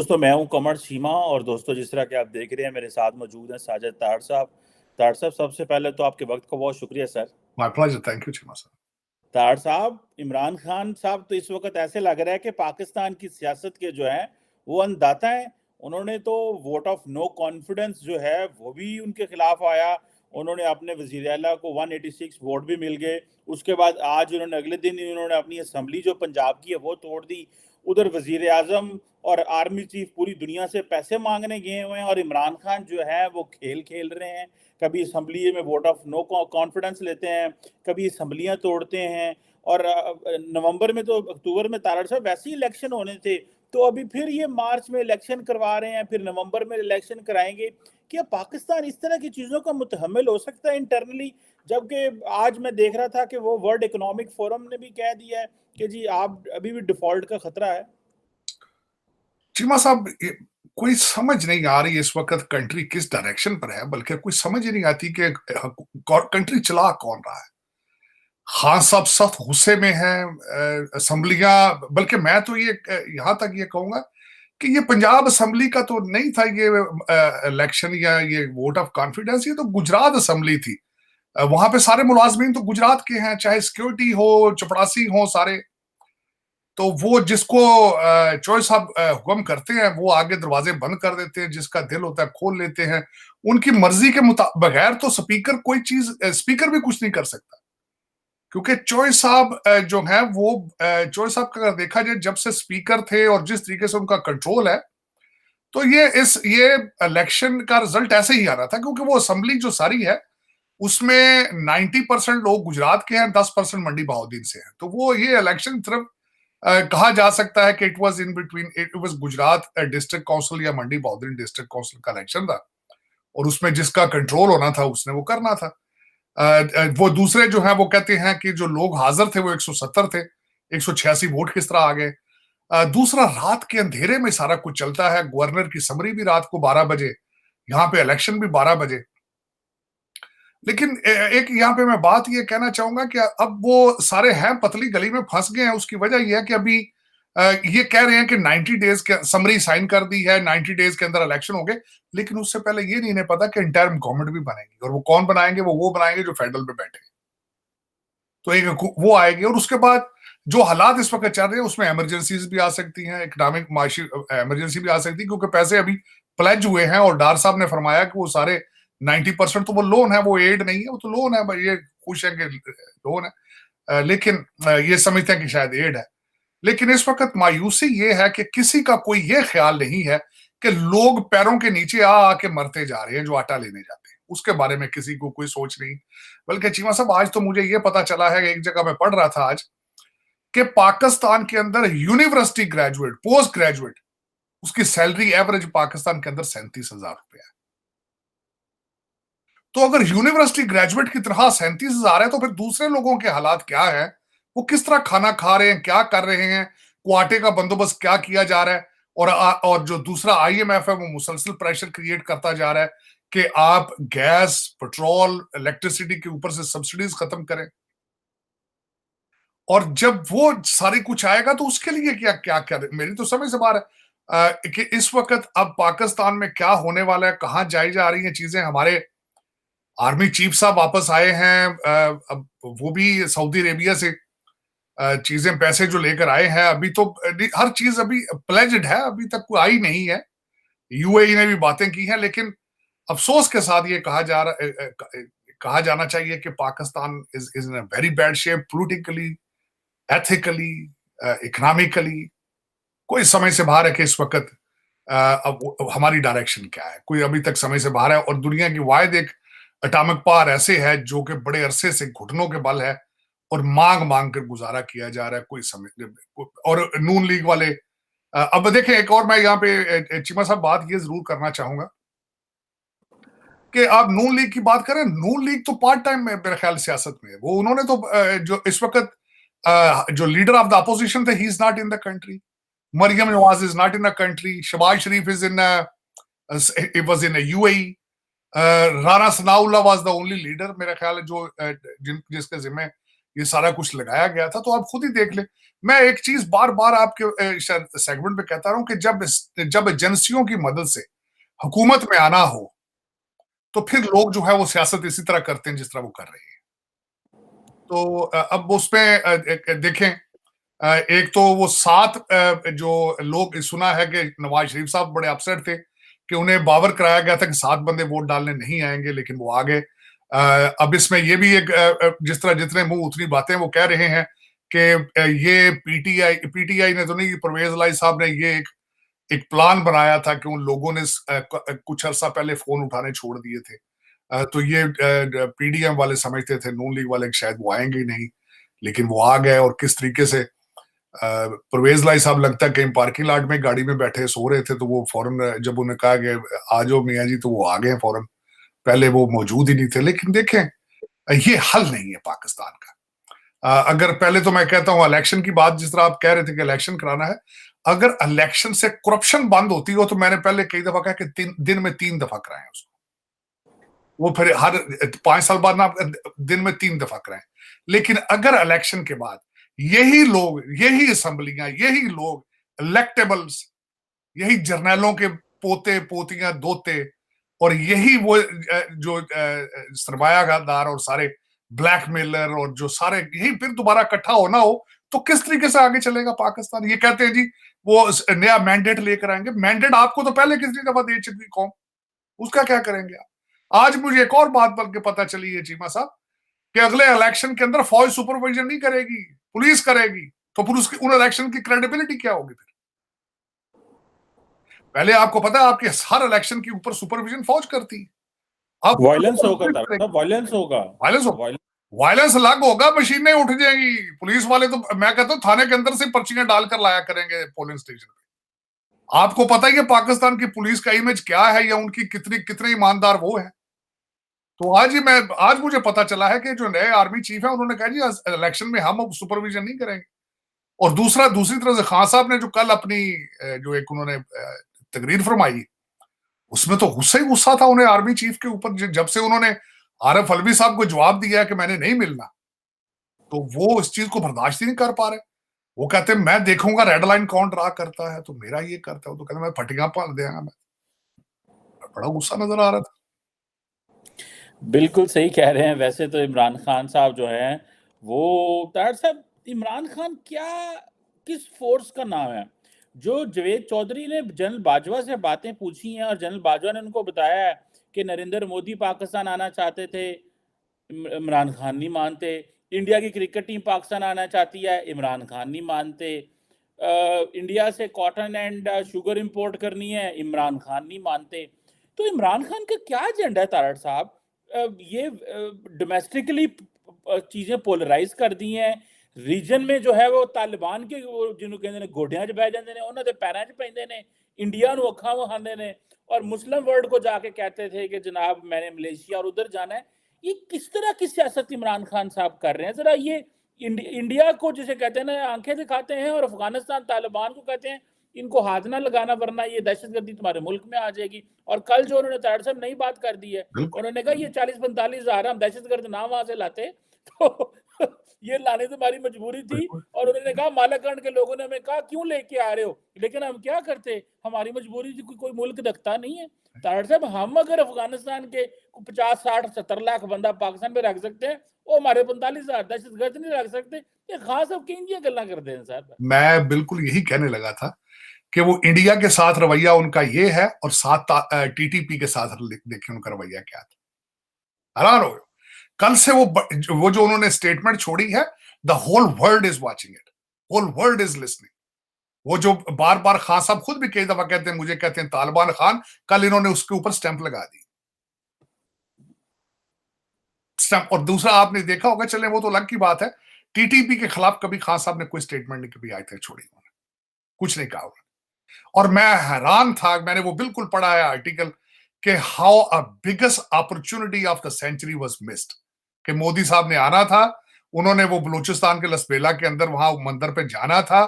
दोस्तों मैं हूं कमर सीमा। और दोस्तों जिस तरह के आप देख रहे हैं मेरे साथ मौजूद हैं साजिद तार साहब। तार साहब, सबसे पहले तो आपके वक्त का बहुत शुक्रिया sir. My pleasure. Thank you, Chima sir. तार साहब, इमरान खान साहब तो इस वक्त ऐसे लग रहा है कि पाकिस्तान की सियासत के जो हैं वो अन्नदाता हैं। उन्होंने तो वोट ऑफ नो कॉन्फिडेंस जो है वो भी उनके खिलाफ आया। उन्होंने अपने वजीर आला को 186 वोट भी मिल गए। उसके बाद आज उन्होंने अगले दिन ही उन्होंने अपनी असम्बली जो पंजाब की है वो तोड़ दी। उधर वजीर आजम और आर्मी चीफ पूरी दुनिया से पैसे मांगने गए हुए हैं और इमरान खान जो है वो खेल खेल रहे हैं। कभी असम्बली में वोट ऑफ नो कॉन्फिडेंस लेते हैं, कभी असम्बलियाँ तोड़ते हैं। और नवंबर में तो अक्टूबर में तारड़ साहब वैसे ही इलेक्शन होने थे, तो अभी फिर ये मार्च में इलेक्शन करवा रहे हैं, फिर नवंबर में इलेक्शन कराएंगे। क्या पाकिस्तान इस तरह की चीज़ों का मुतहम्मिल हो सकता है इंटरनली? जबकि आज मैं देख रहा था कि वो वर्ल्ड इकोनॉमिक फोरम ने भी कह दिया है कि जी आप अभी भी डिफॉल्ट का खतरा है। चीमा साहब, कोई समझ नहीं आ रही इस वक्त कंट्री किस डायरेक्शन पर है, बल्कि कोई समझ ही नहीं आती कि कंट्री चला कौन रहा है। खान साहब सख्त गुस्से में हैं, असम्बलियां, बल्कि मैं तो ये यहां तक ये कहूंगा कि ये पंजाब असम्बली का तो नहीं था ये इलेक्शन या ये वोट ऑफ कॉन्फिडेंस, ये तो गुजरात असम्बली थी। वहां पे सारे मुलाजमीन तो गुजरात के हैं, चाहे सिक्योरिटी हो, चपड़ासी हो, सारे। तो वो जिसको चॉइस साहब हुक्म करते हैं वो आगे दरवाजे बंद कर देते हैं, जिसका दिल होता है खोल लेते हैं। उनकी मर्जी के बगैर तो स्पीकर भी कुछ नहीं कर सकता, क्योंकि चॉइस साहब जो है वो चॉइस साहब का अगर देखा जाए जब से स्पीकर थे और जिस तरीके से उनका कंट्रोल है, तो ये इलेक्शन का रिजल्ट ऐसे ही आ रहा था, क्योंकि वो असेंबली जो सारी है उसमें 90% लोग गुजरात के हैं, 10% मंडी बहाउद्दीन से हैं। तो वो ये इलेक्शन सिर्फ कहा जा सकता है कि it was in between, it was Gujarat district council या मंडी बहाउद्दीन डिस्ट्रिक्ट काउंसिल का इलेक्शन था, और उसमें जिसका कंट्रोल होना था उसने वो करना था। वो दूसरे जो है वो कहते हैं कि जो लोग हाजिर थे वो 170 थे, 186 वोट किस तरह आ गए। दूसरा, रात के अंधेरे में सारा कुछ चलता है। गवर्नर की समरी भी रात को 12 बजे, यहाँ पे इलेक्शन भी 12 बजे। लेकिन एक यहाँ पे मैं बात ये कहना चाहूंगा कि अब वो सारे हैं पतली गली में फंस गए हैं। उसकी वजह यह है कि अभी ये कह रहे हैं कि 90 डेज के समरी साइन कर दी है, 90 डेज के अंदर इलेक्शन हो गए, लेकिन उससे पहले ये नहीं इन्हें पता कि इंटरिम गवर्नमेंट भी बनेगी, और वो कौन बनाएंगे? वो बनाएंगे जो फेडरल पे बैठे। तो एक वो आएगी, और उसके बाद जो हालात इस वक्त चल रहे हैं उसमें इमरजेंसीज भी आ सकती हैं, इकोनॉमिक माशी इमरजेंसी भी आ सकती है, क्योंकि पैसे अभी प्लेज हुए हैं। और डार साहब ने फरमाया कि वो सारे 90% तो वो लोन है, वो एड नहीं है, वो तो लोन है भाई। ये खुश है कि लोन है, लेकिन ये समझते हैं कि शायद एड है। लेकिन इस वक्त मायूसी ये है कि किसी का कोई ये ख्याल नहीं है कि लोग पैरों के नीचे आ आके मरते जा रहे हैं जो आटा लेने जाते हैं, उसके बारे में किसी को कोई सोच नहीं। बल्कि चीमा साहब, आज तो मुझे ये पता चला है, एक जगह मैं पढ़ रहा था आज, कि पाकिस्तान के अंदर यूनिवर्सिटी ग्रेजुएट, पोस्ट ग्रेजुएट, उसकी सैलरी एवरेज पाकिस्तान के अंदर 37,000 रुपया है। तो अगर यूनिवर्सिटी ग्रेजुएट की तरह 37,000 है, तो फिर दूसरे लोगों के हालात क्या है? वो किस तरह खाना खा रहे हैं, क्या कर रहे हैं, क्वाटे का बंदोबस्त क्या किया जा रहा है? और जो दूसरा IMF है वो मुसलसल प्रेशर क्रिएट करता जा रहा है कि आप गैस, पेट्रोल, इलेक्ट्रिसिटी के ऊपर से सब्सिडीज खत्म करें। और जब वो सारी कुछ आएगा तो उसके लिए क्या क्या क्या मेरी तो समझ से बाहर है कि इस वक्त अब पाकिस्तान में क्या होने वाला है, कहां जाई जा रही हैं चीजें। हमारे आर्मी चीफ साहब वापस आए हैं, अब वो भी सऊदी अरेबिया से चीजें, पैसे जो लेकर आए हैं। अभी तो हर चीज अभी प्लेज्ड है, अभी तक कोई आई नहीं है। UAE ने भी बातें की हैं, लेकिन अफसोस के साथ ये कहा जाना चाहिए कि Pakistan is in a very bad shape, politically, ethically, economically. कोई समय से बाहर है कि इस वक्त अब हमारी डायरेक्शन क्या है, कोई अभी तक समय से बाहर है। और दुनिया की वाहिद एक एटॉमिक पावर ऐसे है जो कि बड़े अरसे से घुटनों के बल है और मांग मांग कर गुजारा किया जा रहा है। कोई समय, और नून लीग वाले, अब देखें, एक और मैं यहाँ पे चीमा साहब बात ये जरूर करना चाहूंगा कि आप नून लीग की बात करें, नून लीग तो पार्ट टाइम में मेरे ख्याल सियासत में है। वो उन्होंने तो जो इस वक्त जो लीडर ऑफ द अपोजिशन थे, he is not in the country. Maryam Nawaz is not in the country. Shehbaz Sharif is in it was in UAE। Rana Sanaullah was the only leader मेरा ख्याल है जो जिसके जिम्मे ये सारा कुछ लगाया गया था। तो आप खुद ही देख लें। मैं एक चीज बार बार आपके सेगमेंट में कहता रहा हूं कि जब एजेंसियों की मदद से हुकूमत में आना हो तो फिर लोग जो है वो सियासत इसी तरह करते हैं जिस तरह वो कर रहे हैं। तो अब उसमें देखें, एक तो वो 7 जो लोग, सुना है कि नवाज शरीफ साहब बड़े अपसेट थे कि उन्हें बावर कराया गया था कि 7 बंदे वोट डालने नहीं आएंगे, लेकिन वो आ गए। अब इसमें ये भी एक जिस तरह जितने मुंह उतनी बातें वो कह रहे हैं कि ये पीटीआई ने तो नहीं, परवेज लाई साहब ने ये एक प्लान बनाया था कि उन लोगों ने कुछ अर्सा पहले फोन उठाने छोड़ दिए थे। तो ये पीडीएम वाले समझते थे नून लीग वाले शायद वो आएंगे ही नहीं, लेकिन वो आ गए। और किस तरीके से परवेज लाई साहब लगता है कहीं पार्किंग लॉट में गाड़ी में बैठे सो रहे थे, तो वो फौरन जब उन्हें कहा कि आ जाओ मियाँ जी, तो वो आ गए फौरन। पहले वो मौजूद ही नहीं थे। लेकिन देखें, ये हल नहीं है पाकिस्तान का। अगर पहले तो मैं कहता हूं इलेक्शन की बात, जिस तरह आप कह रहे थे कि इलेक्शन कराना है, अगर इलेक्शन से करप्शन बंद होती हो तो मैंने पहले कई दफा कहा कि दिन में 3 दफा कराएं उसको। वो फिर हर 5 साल बाद ना दिन में 3 दफा कराएं। लेकिन अगर इलेक्शन के बाद यही लोग, यही असेंबलियां, यही लोग इलेक्टेबल्स, यही जर्नैलों के पोते पोतियां दोते, और यही वो जो सरमायादार और सारे ब्लैकमेलर और जो सारे यही फिर दोबारा इकट्ठा होना हो, तो किस तरीके से आगे चलेगा पाकिस्तान? ये कहते हैं जी वो नया मैंडेट लेकर आएंगे। मैंडेट आपको तो पहले कितनी दफा दे चुकी कौम, उसका क्या करेंगे आप? आज मुझे एक और बात बल्कि पता चली है चीमा साहब, कि अगले इलेक्शन के अंदर फौज सुपरविजन नहीं करेगी, पुलिस करेगी। तो फिर उसकी उन इलेक्शन की क्रेडिबिलिटी क्या होगी? फिर पहले आपको पता है आपके हर इलेक्शन के ऊपर सुपरविजन फौज करती है। अब वायलेंस होगा, वायलेंस होगा, वायलेंस अलग होगा, मशीनें उठ जाएंगी। पुलिस वाले तो मैं कहता हूं थाने के अंदर से पर्चियां डालकर लाया करेंगे पोलिंग स्टेशन पे। आपको पता ही है पाकिस्तान की पुलिस का इमेज क्या है, या उनकी कितने ईमानदार वो है। तो आज मुझे पता चला है कि जो नए आर्मी चीफ है उन्होंने कहा जी इलेक्शन में हम अब सुपरविजन नहीं करेंगे। और दूसरी तरफ से खान साहब ने जो कल अपनी जो एक उन्होंने तकरीर फरमाई, उसमें तो गुस्सा ही गुस्सा था उन्हें आर्मी चीफ के ऊपर। जब से उन्होंने आरिफ अलवी साहब को जवाब दिया कि मैंने नहीं मिलना, तो वो इस चीज को बर्दाश्त ही नहीं कर पा रहे। वो कहते हैं मैं देखूंगा रेड लाइन कौन ड्रा करता है, तो मेरा ये करता है। तो कहते मैं फटियां पाल देगा। मैं बड़ा गुस्सा नजर आ रहा था। बिल्कुल सही कह रहे हैं। वैसे तो इमरान खान साहब जो हैं वो, तार साहब, इमरान खान क्या, किस फोर्स का नाम है? जो जावेद चौधरी ने जनरल बाजवा से बातें पूछी हैं और जनरल बाजवा ने उनको बताया है कि नरेंद्र मोदी पाकिस्तान आना चाहते थे, इमरान खान नहीं मानते। इंडिया की क्रिकेट टीम पाकिस्तान आना चाहती है, इमरान खान नहीं मानते। इंडिया से कॉटन एंड शुगर इंपोर्ट करनी है, इमरान खान नहीं मानते। तो इमरान खान का क्या एजेंडा है तारड़ साहब? ये डोमेस्टिकली चीजें पोलराइज कर दी हैं। रीजन में जो है वो तालिबान के जिन्होंने कहते हैं गोडियां 'ਚ बह जाते हैं, उन्होंने पैरों 'ਚ पैंदे ने, इंडिया ਨੂੰ ਅੱਖਾਂ ਵਿਖਾਉਂਦੇ ਨੇ, और मुस्लिम वर्ल्ड को जाके कहते थे कि जनाब मैंने मलेशिया और उधर जाना है। ये किस तरह की सियासत इमरान खान साहब कर रहे हैं? जरा ये इंडिया को जिसे कहते हैं ना आंखें दिखाते हैं, और अफगानिस्तान तालिबान को कहते हैं इनको हाथ ना लगाना वरना ये दहशतगर्दी तुम्हारे मुल्क में आ जाएगी। और कल जो उन्होंने तारड़ साहब नई बात कर दी है, उन्होंने कहा ये 40-45 हजार हम दहशतगर्द ना वहां से लाते तो ये लाने तो हमारी मजबूरी थी। और उन्होंने कहा मालाकंड के लोगों ने हमें कहा क्यों लेके आ रहे हो, लेकिन हम क्या करते, हमारी मजबूरी थी, कोई मुल्क रखता नहीं है। तारड़ साहब, हम अगर अफगानिस्तान के 50-60-70 लाख बंदा पाकिस्तान में रख सकते हैं, वो हमारे 45,000 दहशतगर्द नहीं रख सकते। ये खास अब किन गल्ला करते हैं साहब? मैं बिल्कुल यही कहने लगा था कि वो इंडिया के साथ रवैया उनका ये है, और साथ टीटीपी के साथ देखिए उनका रवैया क्या था। हैरान हो गए। कल से वो जो उन्होंने स्टेटमेंट छोड़ी है, the whole world is watching it, whole world is listening. वो जो बार बार खान साहब खुद भी कई दफा कहते हैं, मुझे कहते हैं तालिबान खान, कल इन्होंने उसके ऊपर स्टैंप लगा दी। स्टैंप। और दूसरा आपने देखा होगा, चले वो तो अलग की बात है, टीटीपी के खिलाफ कभी खान साहब ने कोई स्टेटमेंट नहीं कभी आज तक छोड़ी, उन्होंने कुछ नहीं कहा। और मैं हैरान था, मैंने वो बिल्कुल पढ़ा है आर्टिकल, कि how a biggest opportunity of the century was missed. कि मोदी साहब ने आना था, उन्होंने वो बलूचिस्तान के लसबेला के अंदर वहां मंदिर पे जाना था,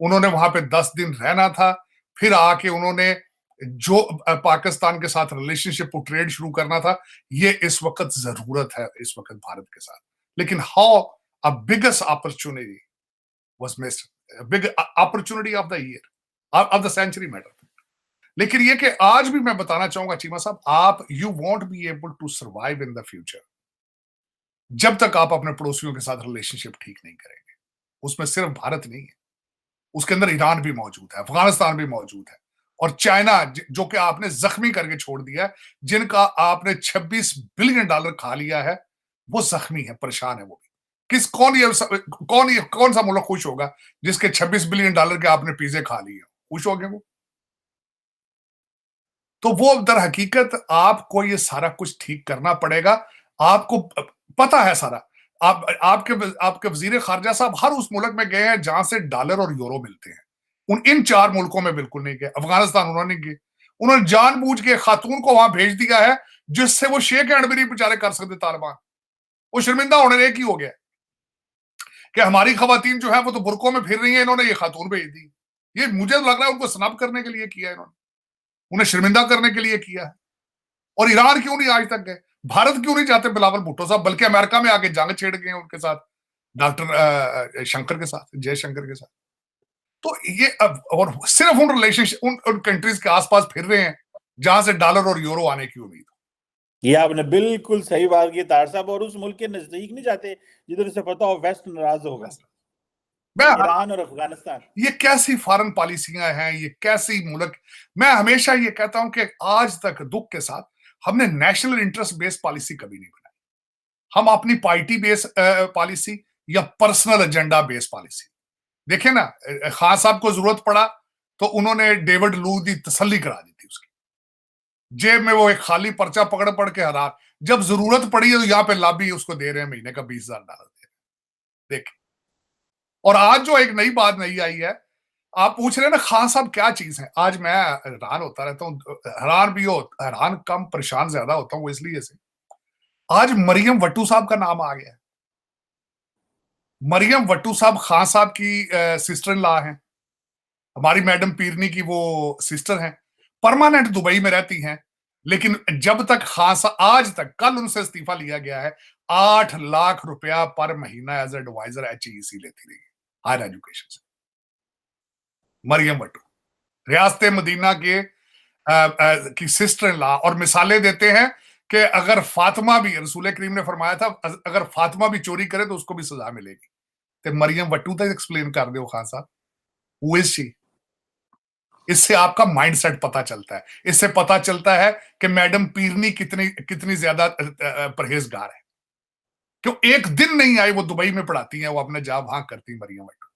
उन्होंने वहां पे 10 दिन रहना था, फिर आके उन्होंने जो पाकिस्तान के साथ रिलेशनशिप और ट्रेड शुरू करना था। ये इस वक्त जरूरत है, इस वक्त भारत के साथ। लेकिन how a biggest opportunity was missed, a big opportunity of the year, of the century matter. लेकिन ये कि आज भी मैं बताना चाहूंगा चीमा साहब, आप you won't be able to survive in the future जब तक आप अपने पड़ोसियों के साथ रिलेशनशिप ठीक नहीं करेंगे। उसमें सिर्फ भारत नहीं है, उसके अंदर ईरान भी मौजूद है, अफगानिस्तान भी मौजूद है, और चाइना जो कि आपने जख्मी करके छोड़ दिया है, जिनका आपने $26 बिलियन खा लिया है, वो जख्मी है, परेशान है वो भी। कौन सा मुल्क खुश होगा जिसके $26 बिलियन के आपने पिज्जे खा लिए? खुश हो गए वो? तो वो दर हकीकत आपको ये सारा कुछ ठीक करना पड़ेगा। आपको पता है सारा, आपके वजीर खारजा साहब हर उस मुल्क में गए हैं जहां से डॉलर और यूरो मिलते हैं। इन 4 मुल्कों में बिल्कुल नहीं गए। अफगानिस्तान उन्होंने गए, उन्होंने जानबूझ के खातून को वहां भेज दिया है जिससे वो शेक हैंड भी नहीं बेचारे कर सकते तालिबान। वो शर्मिंदा होने एक ही हो गया कि हमारी खवातीन जो है वो तो बुरकों में फिर रही है, इन्होंने ये खातून भेज दी। ये मुझे लग रहा है उनको स्नब करने के लिए किया है इन्होंने, उन्हें शर्मिंदा करने के लिए किया है। और ईरान क्यों नहीं आज तक गए? भारत क्यों नहीं जाते बिलावल भुट्टो साहब? बल्कि अमेरिका में आके जंग छेड़ गए उनके साथ, डॉक्टर शंकर के साथ, जयशंकर के साथ। तो ये और सिर्फ उन रिलेशनशिप उन कंट्रीज के आसपास फिर रहे हैं जहां से डॉलर और यूरो आने की उम्मीद। ये आपने बिल्कुल सही बात की तार साहब, और उस मुल्क के नजदीक नहीं जाते जिधर से पता हो वेस्ट नाराज होगा। ईरान और अफगानिस्तान, ये कैसी फॉरेन पॉलिसियां हैं, ये कैसी मुल्क। मैं हमेशा ये कहता हूं कि आज तक दुख के साथ हमने नेशनल इंटरेस्ट बेस्ड पॉलिसी कभी नहीं बनाई। हम अपनी पार्टी बेस्ड पॉलिसी या पर्सनल एजेंडा बेस्ड पॉलिसी। देखे ना, खान साहब को जरूरत पड़ा तो उन्होंने डेविड लू की तसल्ली करा दी थी, उसकी जेब में वो एक खाली पर्चा पकड़ के हरा। जब जरूरत पड़ी है तो यहाँ पे लाभी उसको दे रहे हैं, महीने का $20,000 दे रहे हैं। देख, और आज जो एक नई बात नई आई है, आप पूछ रहे हैं ना खान साहब क्या चीज है। आज मैं हैरान होता रहता हूँ, हैरान कम परेशान ज्यादा होता हूँ, वो इसलिए से आज मरियम वट्टू साहब का नाम आ गया है। मरियम वट्टू साहब खान साहब की सिस्टर इन लॉ हैं, हमारी मैडम पीरनी की वो सिस्टर हैं, परमानेंट दुबई में रहती हैं। लेकिन जब तक खान साहब, आज तक, कल उनसे इस्तीफा लिया गया है, 8 लाख रुपया पर महीना एज एडवाइजर HEC लेती रही हायर एजुकेशन से। मरियम वट्टू रियासत मदीना के की सिस्टर इन लॉ, और मिसालें देते हैं कि अगर फातिमा भी, रसूल करीम ने फरमाया था अगर फातिमा भी चोरी करे तो उसको भी सजा मिलेगी। तो मरियम वट्टू तक एक्सप्लेन कर दो खान साहब, हु इज शी। इससे आपका माइंडसेट पता चलता है, इससे पता चलता है कि मैडम पीरनी कितनी ज्यादा परहेजगार है। क्यों एक दिन नहीं आई, वो दुबई में पढ़ाती हैं, वो अपने जॉब वहां करती मरियम वट्टू,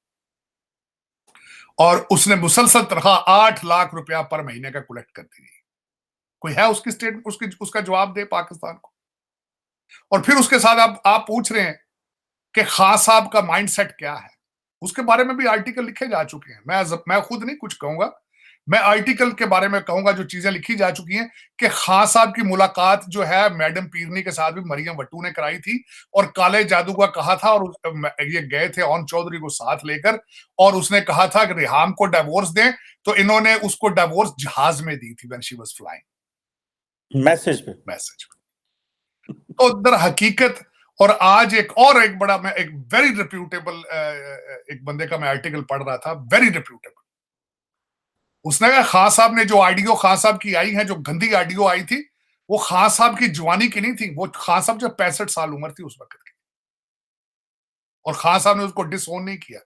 और उसने मुसलसल तनख्वाह 8 लाख रुपया पर महीने का कलेक्ट करती रही। कोई है उसकी स्टेट उसका जवाब दे पाकिस्तान को। और फिर उसके साथ आप पूछ रहे हैं कि खान साहब का माइंडसेट क्या है, उसके बारे में भी आर्टिकल लिखे जा चुके हैं। मैं खुद नहीं कुछ कहूंगा, मैं आर्टिकल के बारे में कहूंगा जो चीजें लिखी जा चुकी हैं कि खान साहब की मुलाकात जो है मैडम पीरनी के साथ भी मरियम वट्टू ने कराई थी, और काले जादू का कहा था, और ये गए थे ऑन चौधरी को साथ लेकर, और उसने कहा था कि रिहाम को डिवोर्स दें, तो इन्होंने उसको डिवोर्स जहाज में दी थी when she was flying, message पे। तो दर हकीकत। और आज एक बड़ा, मैं एक वेरी रिप्यूटेबल एक बंदे का मैं आर्टिकल पढ़ रहा था, वेरी रिप्यूटेबल। उसने कहा खान साहब ने जो ऑडियो खान साहब की आई है, जो गंदी ऑडियो आई थी, वो खान साहब की जवानी की नहीं थी, वो खान साहब जब 65 साल उम्र थी उस वक्त की, और खान साहब ने उसको डिसओन नहीं किया।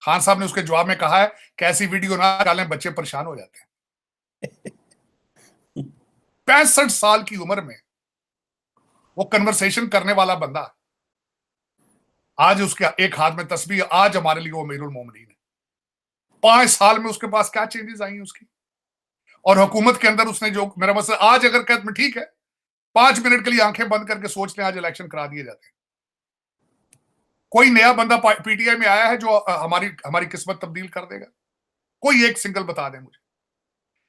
खान साहब ने उसके जवाब में कहा है कि ऐसी वीडियो ना डालें, बच्चे परेशान हो जाते हैं। 65 साल की उम्र में वो कन्वर्सेशन करने वाला बंदा, आज उसके एक हाथ में तस्बीह, आज हमारे लिए वो अमीरुल मोमिनीन है। 5 साल में उसके पास क्या चेंजेस आई उसकी, और हुकूमत के अंदर उसने जो, मेरा मसला आज अगर कहते में ठीक है 5 मिनट के लिए आंखें बंद करके सोच लें आज इलेक्शन करा दिए जाते हैं, कोई नया बंदा पीटीआई में आया है जो हमारी किस्मत तब्दील कर देगा? कोई एक सिंगल बता दे मुझे।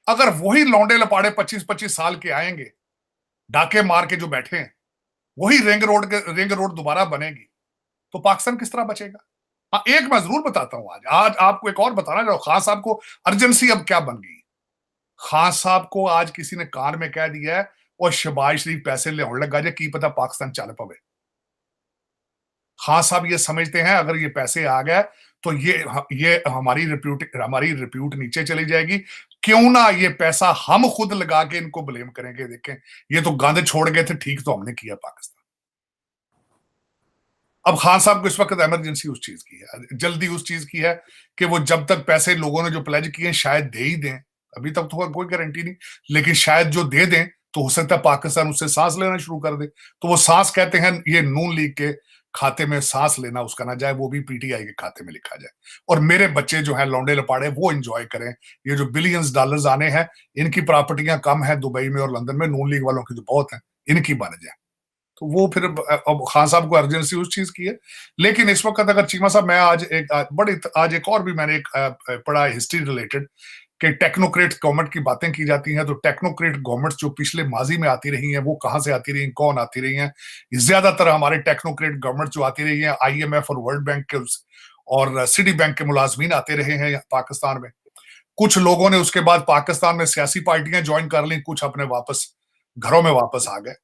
अगर वही लौंडे लपाड़े 25-25 साल के आएंगे, डाके मार के जो बैठे हैं, वही रिंग रोड दोबारा बनेगी, तो पाकिस्तान किस तरह बचेगा? हाँ, एक मैं जरूर बताता हूं, आज आपको एक और बताना चाहूं, खान साहब को अर्जेंसी अब क्या बन गई। खान साहब को आज किसी ने कान में कह दिया है और शहबाज शरीफ पैसे ले लगा जे की पता पाकिस्तान चल पवे। खान साहब ये समझते हैं अगर ये पैसे आ गए तो ये हमारी रिप्यूट नीचे चली जाएगी, क्यों ना ये पैसा हम खुद लगा के इनको ब्लेम करेंगे, देखें ये तो गंद छोड़ गए थे, ठीक तो हमने किया पाकिस्तान। अब खान साहब को इस वक्त इमरजेंसी उस चीज की है, जल्दी उस चीज की है कि वो जब तक पैसे लोगों ने जो प्लेज किए शायद दे ही दें, अभी तक तो कोई गारंटी नहीं, लेकिन शायद जो दे दें तो हो सकता है पाकिस्तान उससे सांस लेना शुरू कर दे। तो वो सांस कहते हैं ये नून लीग के खाते में सांस लेना उसका ना जाए, वो भी पीटीआई के खाते में लिखा जाए, और मेरे बच्चे जो है लौंडे लपाड़े वो एंजॉय करें। ये जो बिलियंस डॉलर्स आने हैं, इनकी प्रॉपर्टियां कम है दुबई में और लंदन में, नून लीग वालों की तो बहुत है, इनकी बन जाए। तो वो फिर अब खान साहब को अर्जेंसी उस चीज की है। लेकिन इस वक्त अगर चीमा साहब, मैं आज एक और भी मैंने एक पढ़ा हिस्ट्री रिलेटेड कि टेक्नोक्रेट गवर्नमेंट की बातें की जाती हैं, तो टेक्नोक्रेट गवर्नमेंट जो पिछले माजी में आती रही हैं वो कहां से आती रही हैं, कौन आती रही हैं? ज्यादातर हमारे टेक्नोक्रेट गवर्नमेंट जो आती रही हैं IMF और वर्ल्ड बैंक के और सिटी बैंक के मुलाजमीन आते रहे हैं पाकिस्तान में। कुछ लोगों ने उसके बाद पाकिस्तान में सियासी पार्टियां ज्वाइन कर ली, कुछ अपने वापस घरों में वापस आ गए।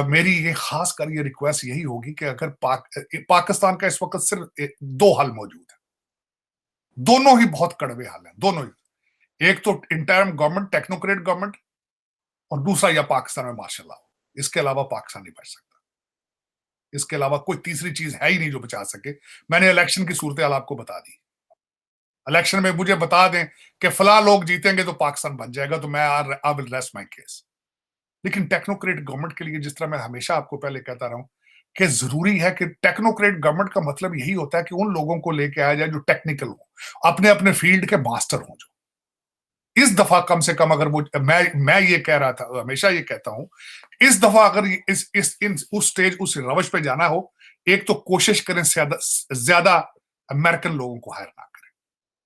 मेरी ये खास कर ये रिक्वेस्ट यही होगी कि अगर पाकिस्तान का इस वक्त सिर्फ दो हल मौजूद है, दोनों ही बहुत कड़वे हल हैं, दोनों ही। एक तो इंटरिम गवर्नमेंट, टेक्नोक्रेट गवर्नमेंट, और दूसरा या पाकिस्तान में मार्शल लॉ। इसके अलावा पाकिस्तान नहीं बच सकता, इसके अलावा कोई तीसरी चीज है ही नहीं जो बचा सके। मैंने इलेक्शन की सूरत हाल आपको बता दी, इलेक्शन में मुझे बता दें कि फलां लोग जीतेंगे तो पाकिस्तान बन जाएगा, तो मैं I will rest my case. लेकिन टेक्नोक्रेट गवर्नमेंट के लिए, जिस तरह मैं हमेशा आपको पहले कहता रहा हूं कि जरूरी है कि टेक्नोक्रेट गवर्नमेंट का मतलब यही होता है कि उन लोगों को लेके आया जाए जो टेक्निकल हो, अपने अपने फील्ड के मास्टर हो। जो इस दफा कम से कम, अगर वो मैं ये कह रहा था, हमेशा ये कहता हूं, इस दफा अगर उस स्टेज, उस रवश पे जाना हो, एक तो कोशिश करें ज्यादा अमेरिकन लोगों को हायर ना करें।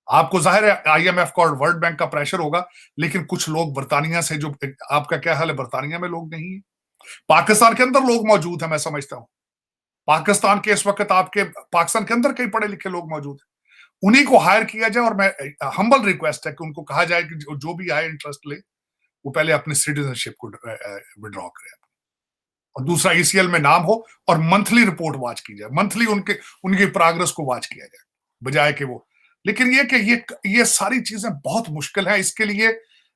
आपको जाहिर है IMF का और वर्ल्ड बैंक का प्रेशर होगा, लेकिन कुछ लोग बर्तानिया से, जो आपका क्या हाल है, बर्तानिया में लोग नहीं है, पाकिस्तान के अंदर लोग मौजूद हैं। मैं समझता हूं पाकिस्तान के इस वक्त पाकिस्तान के अंदर कई पढ़े लिखे लोग मौजूद हैं, उन्हीं को हायर किया जाए। और मैं हम्बल रिक्वेस्ट है कि उनको कहा जाए कि जो भी आए इंटरेस्ट ले, वो पहले अपनी सिटीजनशिप को विड्रॉ करे, और दूसरा ECL में नाम हो, और मंथली रिपोर्ट वॉच की जाए, मंथली उनकी प्रोग्रेस को वॉच किया जाए, बजाय कि वो। लेकिन ये सारी चीजें बहुत मुश्किल है। इसके लिए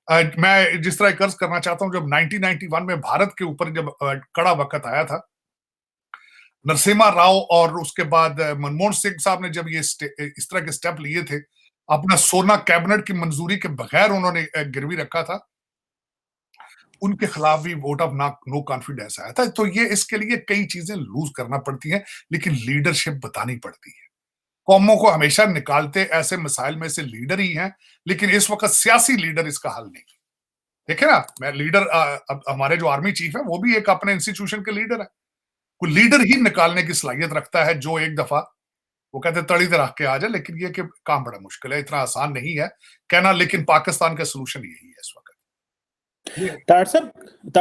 मैं जिस तरह कर्ज करना चाहता हूं, जब 1991 में भारत के ऊपर जब कड़ा वक्त आया था, नरसिम्हा राव और उसके बाद मनमोहन सिंह साहब ने जब इस तरह के स्टेप लिए थे, अपना सोना कैबिनेट की मंजूरी के बगैर उन्होंने गिरवी रखा था, उनके खिलाफ भी वोट ऑफ नो कॉन्फिडेंस आया था। तो ये इसके लिए कई चीजें लूज करना पड़ती हैं, लेकिन लीडरशिप बतानी पड़ती है। कौमों को हमेशा निकालते ऐसे मसाइल में से लीडर ही हैं, लेकिन इस वक्त सियासी लीडर इसका हल नहीं। देखे ना, मैं लीडर, हमारे जो आर्मी चीफ है वो भी एक अपने इंस्टीट्यूशन के लीडर है। कोई लीडर ही निकालने की सलाहियत रखता है जो एक दफा वो कहते तड़ी ते रख के आ जाए। लेकिन ये कि काम बड़ा मुश्किल है, इतना आसान नहीं है कहना, लेकिन पाकिस्तान का सोल्यूशन यही है इस वक्त। तार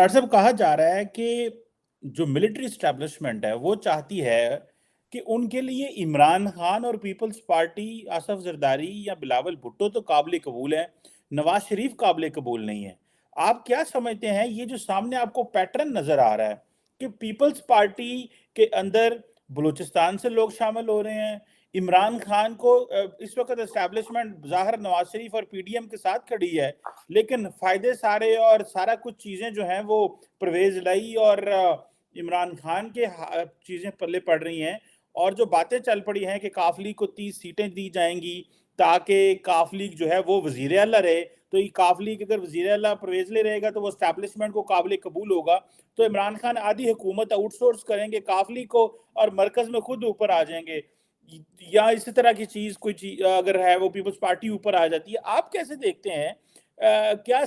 साहब, कहा जा रहा है कि जो मिलिट्री एस्टेब्लिशमेंट है वो चाहती है कि उनके लिए इमरान खान और पीपल्स पार्टी, आसफ जरदारी या बिलावल भुट्टो तो काबिल कबूल है, नवाज शरीफ काबिल कबूल नहीं है। आप क्या समझते हैं, ये जो सामने आपको पैटर्न नजर आ रहा है कि पीपल्स पार्टी के अंदर बलूचिस्तान से लोग शामिल हो रहे हैं, इमरान खान को इस वक्त एस्टैब्लिशमेंट ज़ाहिर नवाज शरीफ और PDM के साथ खड़ी है, लेकिन फायदे सारे और सारा कुछ चीज़ें जो हैं वो परवेज लाई और इमरान खान के चीज़ें पल्ले पड़ रही हैं। और जो बातें चल पड़ी हैं कि काफ लीग को 30 सीटें दी जाएंगी ताकि काफ लीग जो है वो वजीर आला रहे, तो ये काफ लीग अगर वजीर आला परवेज ले रहेगा तो वो एस्टैब्लिशमेंट को काबिल कबूल होगा, तो इमरान खान आधी हुकूमत आउटसोर्स करेंगे काफ लीग को और मरकज में खुद ऊपर आ जाएंगे, या इसी तरह की चीज कोई चीज अगर है वो पीपल्स पार्टी ऊपर आ जाती है। आप कैसे देखते हैं, क्या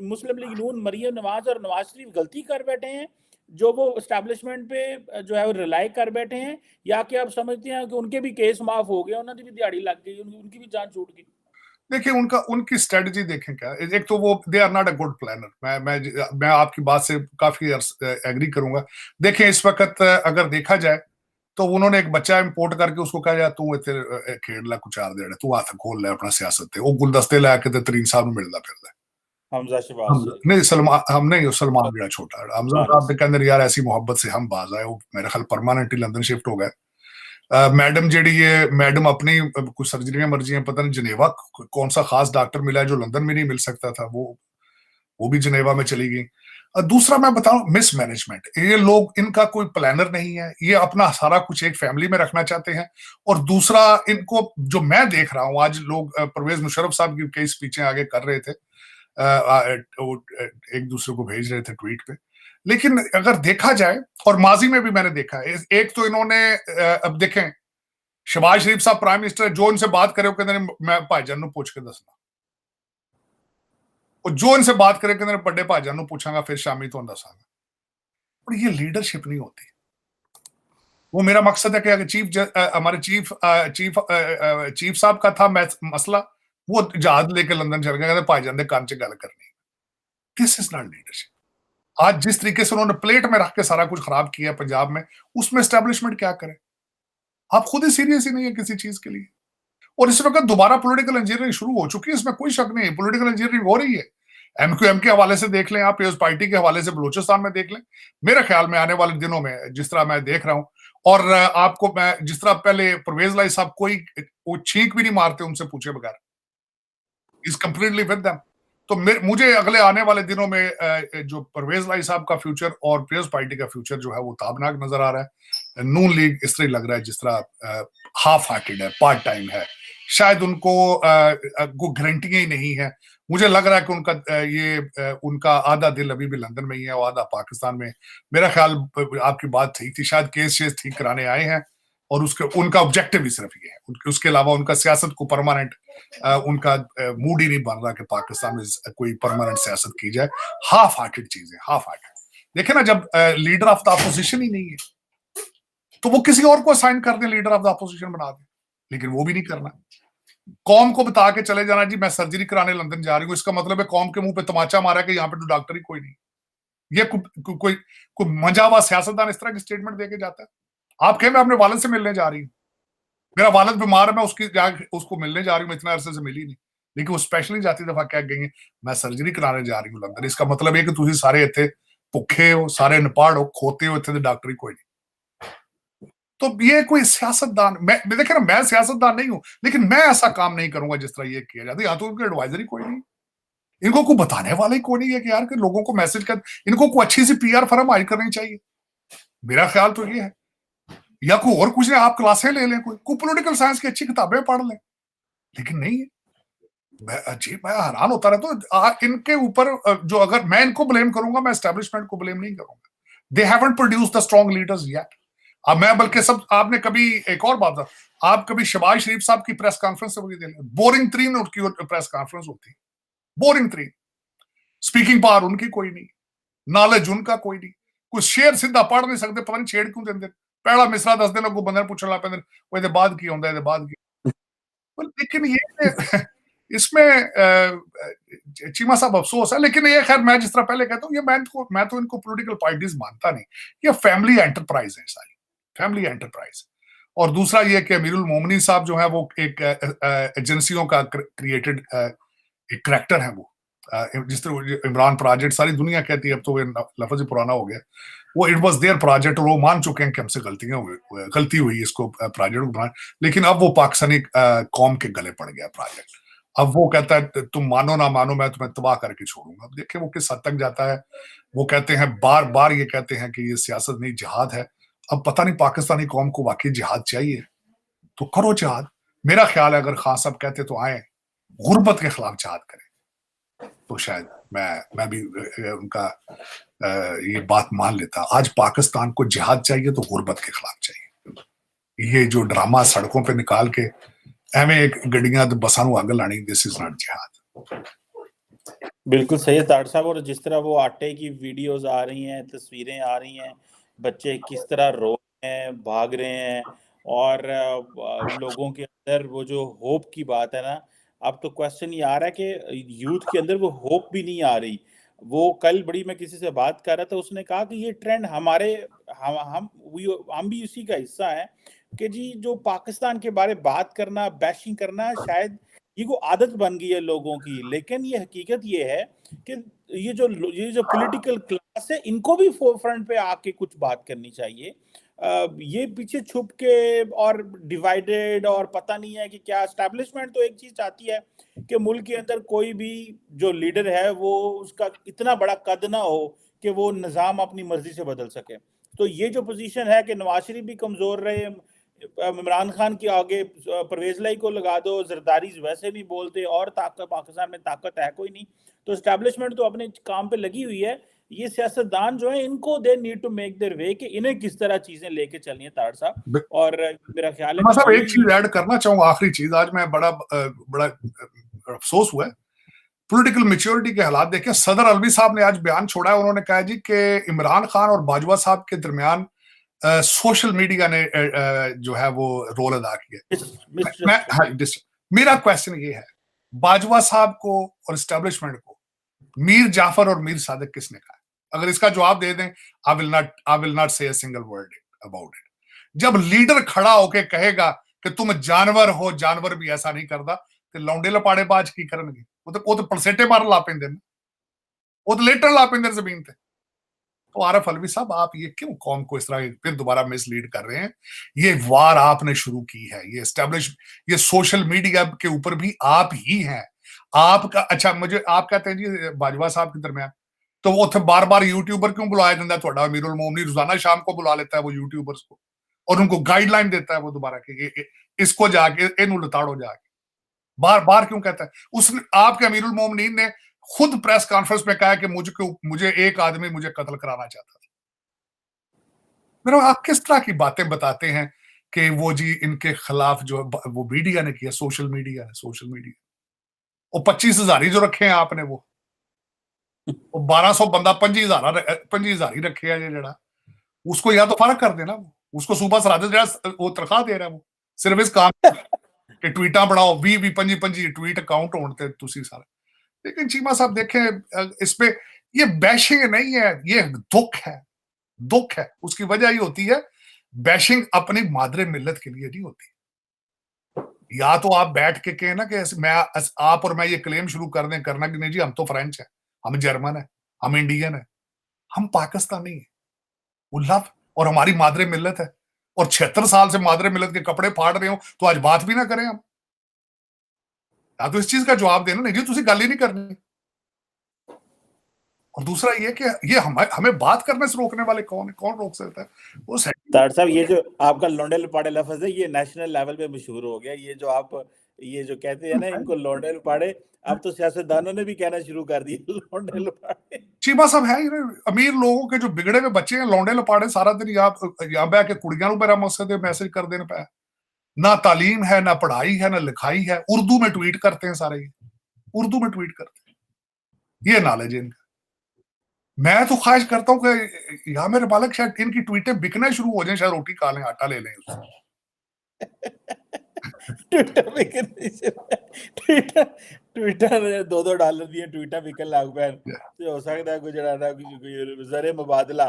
मुस्लिम लीग नून, मरियम नवाज और नवाज शरीफ गलती कर बैठे हैं जो वो एस्टैब्लिशमेंट पे जो है वो रिलाई कर बैठे हैं, या कि आप समझते हैं कि उनके भी केस माफ हो गए, उन्होंने भी दिहाड़ी लग गई, उनकी भी जान छूट गई? देखिए उनकी स्ट्रेटजी देखें क्या। एक तो वो they are not a good planner. मैं आपकी बात से काफी एग्री करूंगा। देखिए इस वक्त अगर देखा जाए तो उन्होंने एक बच्चा इंपोर्ट करके उसको कहा जाए तू इतने खेड ला कुछ 4 देड़े, तू हाथ खोल ले अपना सियासत, वो गुलदस्ते लैके ते तरीन साहब मिलता फिरता हमजा शहबाज नहीं, सलमान मेरा छोटा हमजा साहब के अंदर यार ऐसी मोहब्बत से हम बाज आए, वो मेरे ख्याल परमानेंटली लंदन शिफ्ट हो गए। मैडम जेडी ये मैडम अपनी कुछ सर्जरियां मर्जियां पता नहीं जनेवा कौन सा खास डॉक्टर मिला है जो लंदन में नहीं मिल सकता था, वो भी जनेवा में चली गई। दूसरा मैं बताऊं, मिसमैनेजमेंट, ये लोग, इनका कोई प्लानर नहीं है, ये अपना सारा कुछ एक फैमिली में रखना चाहते हैं। और दूसरा, इनको जो मैं देख रहा हूं, आज लोग परवेज मुशर्रफ साहब की कई स्पीचें आगे कर रहे थे, एक दूसरे को भेज रहे थे ट्वीट पे, लेकिन अगर देखा जाए, और माजी में भी मैंने देखा है, एक तो इन्होंने अब देखें, शहबाज शरीफ साहब प्राइम मिनिस्टर जो इनसे बात करे कहते मैं भाईजान ਨੂੰ पूछ के दसना, और जो इनसे बात करे कहते बड़े भाईजान ਨੂੰ पूछांगा फिर शामी तो दसांगा। और ये लीडरशिप नहीं होती। वो मेरा मकसद है कि अगर हमारे चीफ साहब का था मसला, वो जहाज लेके लंदन चल गए, कहते भाईजान दे कान च गल करनी। This is not leadership. आज जिस तरीके से उन्होंने प्लेट में रख के सारा कुछ खराब किया पंजाब में, उसमें एस्टेब्लिशमेंट क्या करे? आप खुद ही सीरियस ही नहीं है किसी चीज के लिए। और इस वक्त दोबारा पॉलिटिकल इंजीनियरिंग शुरू हो चुकी है, इसमें कोई शक नहीं है, पॉलिटिकल इंजीनियरिंग हो रही है। एमक्यूएम के हवाले से देख लें, आप पीपल्स पार्टी के हवाले से बलूचिस्तान में देख लें। मेरे ख्याल में आने वाले दिनों में जिस तरह मैं देख रहा हूं, और आपको मैं जिस तरह पहले परवेज लाई साहब कोई वो छींक भी नहीं मारते उनसे पूछे बगैर, इज कंप्लीटली विद देम। तो मुझे अगले आने वाले दिनों में जो परवेज लाई साहब का फ्यूचर और पीपल्स पार्टी का फ्यूचर जो है वो ताबनाक नजर आ रहा है। नून लीग इस तरह लग रहा है जिस तरह हाफ हार्टेड है, पार्ट टाइम है, शायद उनको गारंटियां ही नहीं है। मुझे लग रहा है कि उनका आधा दिल अभी भी लंदन में ही है और आधा पाकिस्तान में। मेरा ख्याल आपकी बात ठीक थी, शायद केस ठीक कराने आए हैं, और उनका ऑब्जेक्टिव ही सिर्फ ये है, उसके अलावा उनका सियासत को परमानेंट, उनका मूड ही नहीं बन रहा कि पाकिस्तान में कोई परमानेंट सियासत की जाए। हाफ हार्टेड चीज है, हाफ हार्टेड। देखे ना, जब लीडर ऑफ द अपोजिशन ही नहीं है तो वो किसी और को असाइन कर दे, लीडर ऑफ द अपोजिशन बना दे, लेकिन वो भी नहीं करना। कौम को बता के चले जाना जी मैं सर्जरी कराने लंदन जा रही हूँ, इसका मतलब है कौम के मुंह पे तमाचा मारा कि यहाँ पे तो डॉक्टर ही कोई नहीं। ये कोई मंजा हुआ सियासतदान इस तरह की स्टेटमेंट देके जाता है। आप कहें मैं अपने वालिद से मिलने जा रही हूँ, मेरा वालिद बीमार है, मैं उसको मिलने जा रही हूँ, इतना अरसे से मिली नहीं, लेकिन वो स्पेशली जाती दफा कह गई मैं सर्जरी कराने जा रही हूँ लंदन। इसका मतलब है कि तुम सारे इतने भुखे हो, सारे नपाड़ हो, खोते हो, इतने डॉक्टर ही कोई नहीं। तो ये कोई सियासतदान, मैं देखे ना, मैं सियासतदान नहीं हूं, लेकिन मैं ऐसा काम नहीं करूंगा जिस तरह ये किया जाता है। यहाँ तो उनके एडवाइजर ही कोई नहीं, इनको कोई बताने वाला ही कोई नहीं है कि यार कि लोगों को मैसेज कर, इनको कोई अच्छी सी पीआर फर्म हायर करनी चाहिए। मेरा ख्याल तो ये है, या कोई और कुछ नहीं, आप क्लासें ले लें, कोई पॉलिटिकल साइंस की अच्छी किताबें पढ़ लें, लेकिन नहीं है। मैं हैरान होता रहता हूं इनके ऊपर। जो अगर मैं इनको ब्लेम करूंगा, मैं एस्टेब्लिशमेंट को ब्लेम नहीं करूंगा। They haven't produced the strong leaders yet. अब मैं बल्कि आपने कभी एक और बात, आप कभी शहबाज शरीफ साहब की प्रेस कॉन्फ्रेंस से बोरिंग तरीन उनकी प्रेस कॉन्फ्रेंस होती है, बोरिंग तरीन। स्पीकिंग पावर उनकी कोई नहीं, नॉलेज उनका कोई नहीं, कुछ शेर सीधा पढ़ नहीं सकते, पता नहीं छेड़ क्यों देंगे। पहला मिसरा दस दिन अगू बंदे पूछने लग पैंदे वो ਇਹਦੇ ਬਾਅਦ ਕੀ ਹੁੰਦਾ, ਇਹਦੇ ਬਾਅਦ ਕੀ। लेकिन ये इसमें चीमा साहब अफसोस है, लेकिन ये खैर मैं जिस तरह पहले कहता हूँ, ये मैं तो इनको पॉलिटिकल पार्टीज मानता नहीं, ये फैमिली एंटरप्राइज है, सारी फैमिली एंटरप्राइज। और दूसरा ये कि अमीरुल मोमिनीन साहब जो है वो एक एजेंसियों का क्रिएटेड एक करैक्टर है। वो जिस तरह इमरान प्रोजेक्ट सारी दुनिया कहती है, अब तो लफ्ज ही पुराना हो गया, वो इट वाज देयर प्रोजेक्ट, और वो मान चुके हैं कि हमसे गलती हुई इसको प्रोजेक्ट को बनाने, लेकिन अब वो पाकिस्तानी कौम के गले पड़ गया प्रोजेक्ट। अब वो कहता है तुम मानो ना मानो मैं तुम्हें तबाह करके छोड़ूंगा। अब देखिए वो किस हद तक जाता है। वो कहते हैं बार बार ये कहते हैं कि ये सियासत नहीं जिहाद है। अब पता नहीं पाकिस्तानी कौम को वाकई जिहाद चाहिए तो करो जिहाद। मेरा ख्याल है अगर खान साहब कहते तो आए, गुर्बत के खिलाफ जिहाद करें, तो शायद मैं भी उनका ये बात मान लेता। आज पाकिस्तान को जिहाद चाहिए तो गुर्बत के खिलाफ चाहिए। ये जो ड्रामा सड़कों पे निकाल के एवें एक गड्डियां ते बसां नूं अग लानी, दिस इज नॉट जिहाद। बिल्कुल सही है ताड़ साहब। और जिस तरह वो आटे की वीडियोस आ रही हैं, तस्वीरें आ रही हैं, बच्चे किस तरह रो रहे हैं, भाग रहे हैं, और लोगों के अंदर वो जो होप की बात है ना, अब तो क्वेश्चन ये आ रहा है कि यूथ के अंदर वो होप भी नहीं आ रही। वो कल बड़ी मैं किसी से बात कर रहा था, उसने कहा कि ये ट्रेंड हम भी उसी का हिस्सा है कि जी जो पाकिस्तान के बारे बात करना, बैशिंग करना, शायद ये को आदत बन गई है लोगों की। लेकिन ये हकीकत ये है कि ये जो पॉलिटिकल क्लास है, इनको भी फोरफ्रंट पे आके कुछ बात करनी चाहिए। ये पीछे छुप के और डिवाइडेड और पता नहीं है कि क्या, एस्टैब्लिशमेंट तो एक चीज चाहती है कि मुल्क के अंदर कोई भी जो लीडर है वो उसका इतना बड़ा कद ना हो कि वो निज़ाम अपनी मर्जी से बदल सके। तो ये जो पोजीशन है कि नवाज शरीफ भी कमजोर रहे, इमरान खान के आगे परवेज लाई को लगा दो, जरदारी वैसे नहीं बोलते और ताकत पाकिस्तान में ताकत है कोई नहीं, तो एस्टैब्लिशमेंट तो अपने काम पे लगी हुई है। ये सियासतदान जो है इनको they need to make their way कि इन्हें किस तरह चीजें लेके चलनी है तार साहब। और मेरा ख्याल है कि साहब एक चीज ऐड करना चाहूंगा, आखिरी चीज, आज मैं बड़ा अफसोस हुआ है पॉलिटिकल मेच्योरिटी के हालात देखे। सदर अलवी साहब ने आज बयान छोड़ा है, उन्होंने कहा जी कि इमरान खान और बाजवा साहब के दरमियान सोशल मीडिया ने जो है वो रोल अदा किया। मेरा क्वेश्चन ये है, बाजवा साहब को और एस्टेब्लिशमेंट को मीर जाफर और मीर सादिक किसने कहा? अगर इसका जवाब दे दें, आई विल नॉट से a single word about it. जब लीडर खड़ा होके कहेगा कि तुम जानवर हो, जानवर भी ऐसा नहीं करता, तो लौंडे लपाड़े बाज की करनगे? वो तो पलसेटे मार ला पेंदे, वो तो लेटर ला पेंदे जमीन पे। तो आरिफ अलवी साहब, आप ये क्यों कौम को इस तरह फिर दोबारा मिसलीड कर रहे हैं? ये वार आपने शुरू की है, ये सोशल मीडिया के ऊपर भी आप ही हैं। आपका अच्छा, मुझे आप कहते हैं जी बाजवा साहब के दरमियान, तो वो थे बार बार यूट्यूबर क्यों बुलाया जाता? थोड़ा अमीरुल मोमिनी रोजाना शाम को बुला लेता है वो यूट्यूबर्स को, और उनको गाइडलाइन देता है वो दोबारा कि इसको जाके इन लताड़ो जाके, बार बार क्यों कहता है? उसने, आपके अमीरुल मोमिनीन ने खुद प्रेस कॉन्फ्रेंस में कहा कि मुझे एक आदमी मुझे कत्ल कराना चाहता था। मेरा, आप किस तरह की बातें बताते हैं कि वो जी इनके खिलाफ जो वो मीडिया ने किया, सोशल मीडिया वो 25,000 ही जो रखे हैं आपने, वो 1200 बंदा 25,000 ही रखे हैं जेड़ा, उसको या तो फर्क कर देना, उसको सूबा सरादे जेड़ा वो तनख्वाह दे रहा है, वो सिर्फ इस काम कि ट्वीटा बनाओ 20 ट्वीट अकाउंट होने तुसी सारे। लेकिन चीमा साहब देखें, इस पे ये बैशिंग नहीं है, ये दुख है। उसकी वजह ये होती है, बैशिंग अपनी मादरे मिल्लत के लिए नहीं होती। या तो आप बैठ के कहें ना कि आप और मैं ये क्लेम शुरू कर दें करना कि नहीं जी हम तो फ्रेंच है, हम जर्मन है, हम इंडियन है, हम पाकिस्तानी है, वो लव और हमारी मादरे मिल्लत है, और 76 साल से मादरे मिल्लत के कपड़े फाड़ रहे हो तो आज बात भी ना करें हम? या तो इस चीज का जवाब देना, नहीं जी तुसी गल ही नहीं करनी। और दूसरा ये कि ये हमें बात करने से रोकने वाले कौन है? कौन रोक सकता है? वो तार साहब, ये जो आपका लौंडे लपाड़े लफ्ज है, ये नेशनल लेवल पे मशहूर हो गया। ये जो आप ये जो कहते हैं ना इनको लौंडे लपाड़े, अब तो सियासतदानों ने भी कहना शुरू कर दिया लौंडे लपाड़े। चीमा साहब है अमीर लोगों के जो बिगड़े हुए बच्चे हैं, लौंडे लपाड़े सारा दिन यहाँ बह के कुड़ियां मेरा मकसद मैसेज कर देने पे, ना तालीम है, ना पढ़ाई है, ना लिखाई है, उर्दू में ट्वीट करते हैं सारे, उर्दू में ट्वीट करते हैं, ये नॉलेज है इनका। मैं तो ख्वाहिश करता हूँ कि यहाँ मेरे बालक शायद इनकी ट्वीटें बिकना शुरू हो जाए, शायद रोटी खा लें, आटा ले लें उससे। ट्विटर ट्विटर $2 ਦੀਆਂ ट्वीटा ਵਿਕਣ ਲੱਗ ਪੈਣ ਤੇ ਹੋ ਸਕਦਾ है कुछ ना ज़र मुबादला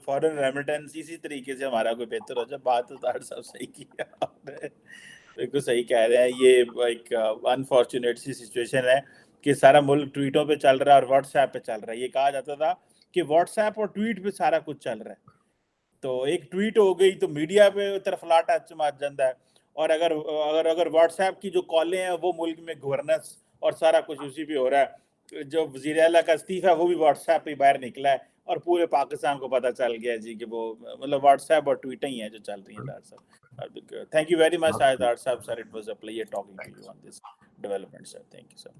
फॉरेन रेमिटेंस इसी तरीके से हमारा कोई बेहतर हो जाए। बात तो तार साहब सही किया आपने, बिल्कुल सही कह रहे हैं। ये एक अनफॉर्चुनेट सी सिचुएशन है कि सारा मुल्क ट्वीटों पे चल रहा है और व्हाट्सएप पे चल रहा है। ये कहा जाता था कि व्हाट्सएप और ट्वीट पे सारा कुछ चल रहा है, तो एक ट्वीट हो गई तो मीडिया पे तरफलाट मच जाता है। और अगर व्हाट्सएप की जो कॉलें हैं वो मुल्क में गवर्नेंस और सारा कुछ उसी पे हो रहा है। जो वज़ीर आला का इस्तीफा वो भी व्हाट्सएप पे बाहर निकला है और पूरे पाकिस्तान को पता चल गया जी कि वो मतलब व्हाट्सएप और ट्वीटें ही हैं जो चल रही हैं। तार साहब, थैंक यू वेरी मच तार साहब, sir, it was a pleasure talking to you on this development, sir. Thank you sir.